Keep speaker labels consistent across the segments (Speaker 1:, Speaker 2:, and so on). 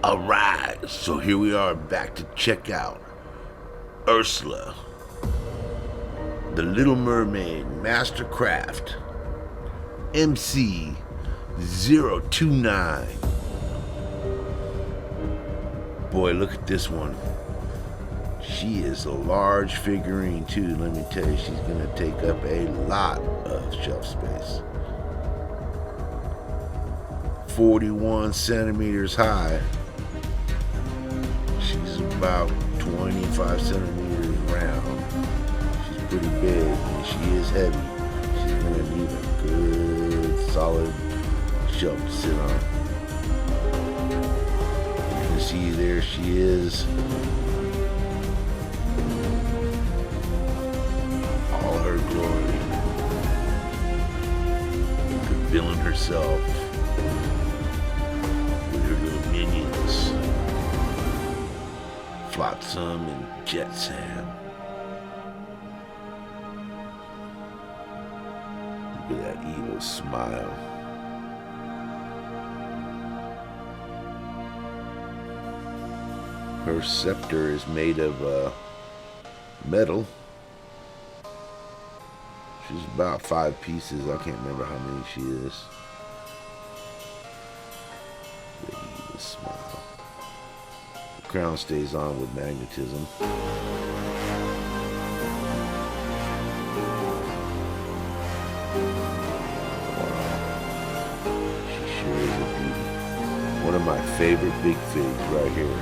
Speaker 1: Alright, so here we are back to check out Urlsa, the Little Mermaid Mastercraft MC-029. Boy, look at this one. She is a large figurine too. Let me tell you, she's gonna take up a lot of shelf space. 41 centimeters high. She's about 25 centimeters round. She's pretty big and she is heavy. She's gonna need a good solid shelf to sit on. You can see there she is. All her glory. Revealing herself with her little minions. Flotsam and Jetsam. Look at that evil smile. Her scepter is made of metal. She's about 5 pieces. I can't remember how many she is. The evil smile. The crown stays on with magnetism. She sure is a beauty. One of my favorite big figs right here.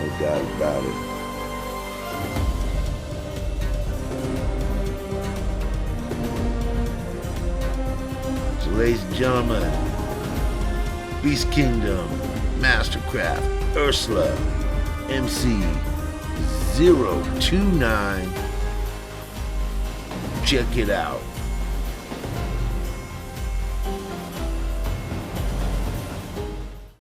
Speaker 1: No doubt about it. So ladies and gentlemen, Beast Kingdom, Mastercraft, Urlsa, MC-029. Check it out.